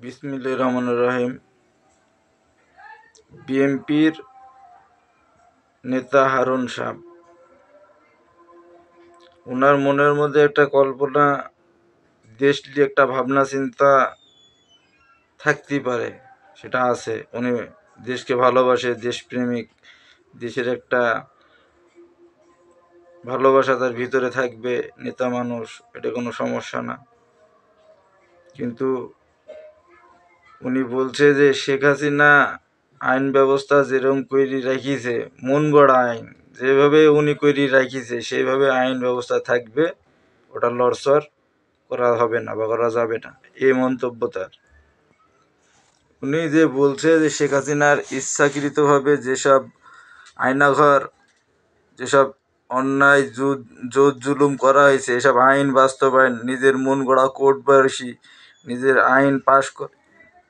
বিসমিল্লাহির রহমানির রহিম। বিএনপির নেতা হারুন সাহ, ওনার মনের মধ্যে একটা কল্পনা, দেশ নিয়ে একটা ভাবনা চিন্তা থাকতেই পারে, সেটা আছে। উনি দেশকে ভালোবাসে, দেশপ্রেমিক, দেশের একটা ভালোবাসা তার ভিতরে থাকবে, নেতা মানুষ, এটা কোনো সমস্যা না। কিন্তু উনি বলছে যে শেখ হাসিনা আইন ব্যবস্থা যেরকম কইরি রাখিছে, মন গড়া আইন যেভাবে উনি কইরি রাখিছে সেইভাবে আইন ব্যবস্থা থাকবে, ওটা লড়চড় করা হবে না বা করা যাবে না, এই মন্তব্য তার। উনি যে বলছে যে শেখ হাসিনার ইচ্ছাকৃতভাবে যেসব আয়নাঘর, যেসব অন্যায় জোর জুলুম করা হয়েছে, এসব আইন বাস্তবায়ন, নিজের মন গড়া কোর্ট বাসী নিজের আইন পাশ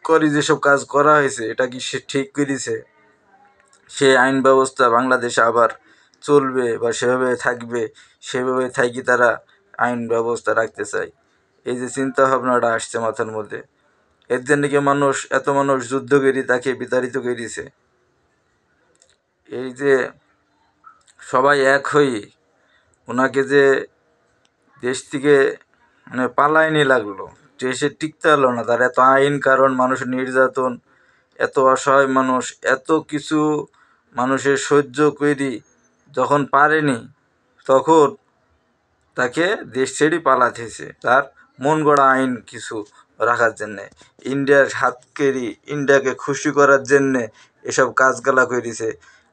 করে যেসব কাজ করা হয়েছে, এটা কি সে ঠিক করেছে? সে আইন ব্যবস্থা বাংলাদেশে আবার চলবে বা সেভাবে থাকবে, সেভাবে থাকি তারা আইন ব্যবস্থা রাখতে চায়। এই যে চিন্তা ভাবনাটা আসছে মাথার মধ্যে, এর জন্য কি এত মানুষ যুদ্ধ করি তাকে বিতাড়িত করেছে। এই যে সবাই এক হই ওনাকে যে দেশ থেকে মানে পালায়নি লাগলো, দেশে টিকতে পারলো না, তার এত আইন কারণ, মানুষের নির্যাতন, এত অসহায় মানুষ, এত কিছু মানুষের সহ্য করি যখন পারেনি, তখন তাকে দেশ ছেড়ে পালাতেছে তার মন গড়া আইন কিছু রাখার জন্যে, ইন্ডিয়ার হাত কেড়ি ইন্ডিয়াকে খুশি করার জন্যে এসব কাজগুলা করেছে,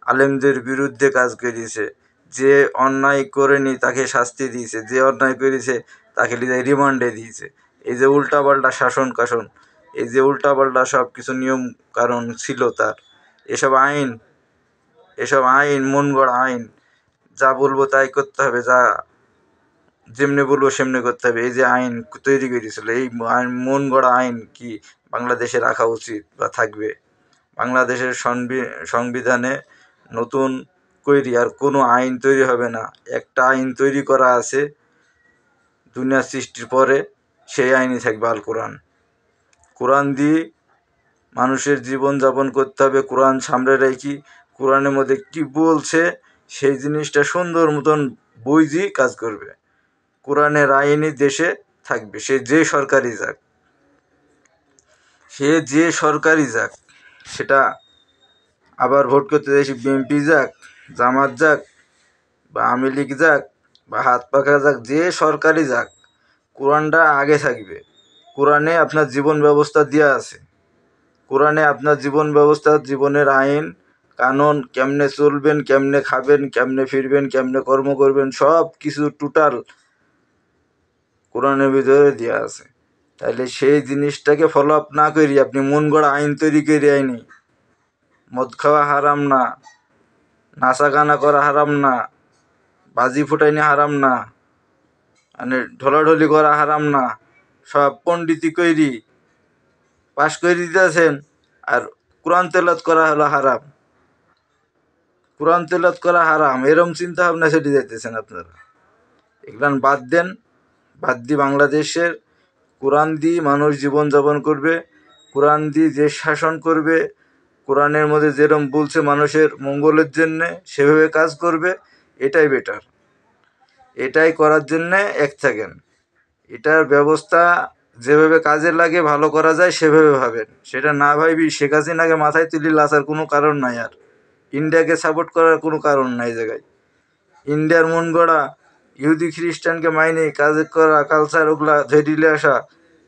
আলেমদের বিরুদ্ধে কাজ করেছে। যে অন্যায় করেনি তাকে শাস্তি দিয়েছে, যে অন্যায় করেছে তাকে রিমান্ডে দিয়েছে। এই যে উল্টাপাল্টা শাসন কাসন, এই যে উল্টাপাল্টা সব কিছু নিয়ম কারণ ছিল তার, এসব আইন, এসব আইন মন গড়া আইন, যা বলবো তাই করতে হবে, যা যেমনি বলবো সেমনি করতে হবে, এই যে আইন তৈরি করেছিল, এই মন গড়া আইন কি বাংলাদেশে রাখা উচিত বা থাকবে? বাংলাদেশের সংবিধানে নতুন কইরি আর কোনো আইন তৈরি হবে না। একটা আইন তৈরি করা আছে দুনিয়া সৃষ্টির পরে, সেই আইনই থাকবে আল কোরআন। কোরআন দিয়ে মানুষের জীবন যাপন করতে হবে, কোরআন সামনে রেখি কোরআনের মধ্যে কি বলছে সেই জিনিসটা সুন্দর মতন বুঝি কাজ করবে। কোরআনের আইনই দেশে থাকবে, সে যে সরকারই যাক, সে যে সরকারই যাক, সেটা আবার ভোট করতে যাই বিএনপি যাক, জামাত যাক, বা আওয়ামী লীগ যাক, বা হাত পাখা যাক, যে সরকারই যাক, কোরআনটা আগে থাকবে। কোরআনে আপনার জীবন ব্যবস্থা দেওয়া আছে, কোরআনে আপনার জীবন ব্যবস্থা, জীবনের আইন কানুন, কেমনে চলবেন, কেমনে খাবেন, কেমনে ফিরবেন, কেমনে কর্ম করবেন, সব কিছু টোটাল কোরআনের ভিতরে দেওয়া আছে। তাহলে সেই জিনিসটাকে ফলো আপ না করি আপনি মন গড়া আইন তৈরি করে আইনি, মদ খাওয়া হারাম না, নাচা গানা করা হারাম না, বাজি ফুটাইনি হারাম না, মানে ঢলাঢলি করা হারাম না, সব পণ্ডিতি কইরি পাশ করে দিতেছেন, আর কোরআন তেলাওয়াত করা হলো হারাম, কোরআন তেলাওয়াত করা হারাম, এরম চিন্তা ভাবনা সেটি যাইতেছেন আপনারা। এগুলান বাদ দেন, বাদ দিয়ে বাংলাদেশের কোরআন দিয়ে মানুষ জীবনযাপন করবে, কোরআন দিয়ে দেশ শাসন করবে, কোরআনের মধ্যে যেরম বলছে মানুষের মঙ্গলের জন্যে সেভাবে কাজ করবে, এটাই বেটার। এটাই করার জন্যে এক থাকেন, এটার ব্যবস্থা যেভাবে কাজে লাগে ভালো করা যায় সেভাবে ভাবেন, সেটা না ভাবি শেখ হাসিনাকে মাথায় তুলি লাচার কোনো কারণ নাই, আর ইন্ডিয়াকে সাপোর্ট করার কোনো কারণ নাই জায়গায়। ইন্ডিয়ার মন গড়া ইহুদি খ্রিস্টানকে মাইনে কাজ করা, কালচার ওগুলা ধরিলে আসা,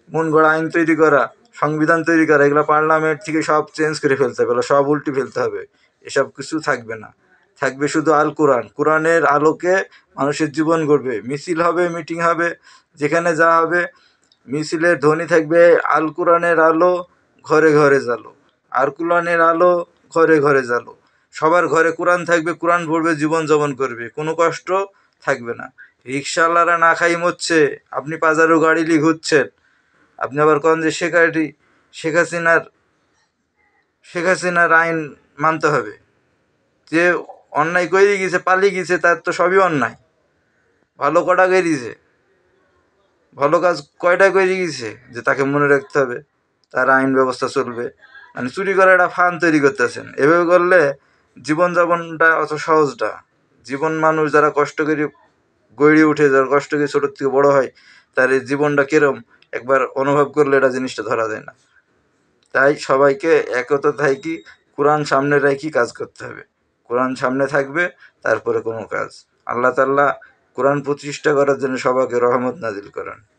মন গড়া আইন তৈরি করা, সংবিধান তৈরি করা, এগুলো পার্লামেন্ট থেকে সব চেঞ্জ করে ফেলতে হবে, সব উল্টে ফেলতে হবে, এসব কিছু থাকবে না। থাকবে শুধু আল কোরআন, কোরআনের আলোকে মানুষের জীবন গড়বে, মিছিল হবে, মিটিং হবে, যেখানে যা হবে মিছিলের ধ্বনি থাকবে আল কোরআনের আলো ঘরে ঘরে জ্বালো, আল কোরআনের আলো ঘরে ঘরে জ্বালো, সবার ঘরে কোরআন থাকবে, কোরআন পড়বে, জীবনযাপন করবে, কোনো কষ্ট থাকবে না। রিক্সাওয়ালারা না খাই মরছে, আপনি পাজারো গাড়ি নিয়ে ঘুরছেন, আপনি আবার কন যে শেখ হাসিনার আইন মানতে হবে। যে অন্যায় করে গেছে, পালিয়ে গেছে, তার তো সবই অন্যায়। ভালো কটা করেছে, ভালো কাজ কয়টা করে গেছে যে তাকে মনে রাখতে হবে? তার আইন ব্যবস্থা চলবে। মানে চুরি করা একটা ফান তৈরি করতেছেন। এভাবে করলে জীবনযাপনটা অত সহজ না। জীবন মানুষ যারা কষ্ট করে গড়ে উঠে, যারা কষ্ট করে ছোটোর থেকে বড় হয়, তার এই জীবনটা কিরম একবার অনুভব করলে এটা জিনিসটা ধরা যায় না। তাই সবাইকে একতা থাকি কোরআন সামনে রেখে কাজ করতে হবে। কোরআন সামনে থাকবে, তারপরে কোনো কাজ। আল্লাহ তাআলা কোরআন প্রতিষ্ঠা করার জন্য সবাইকে রহমত নাজিল করেন।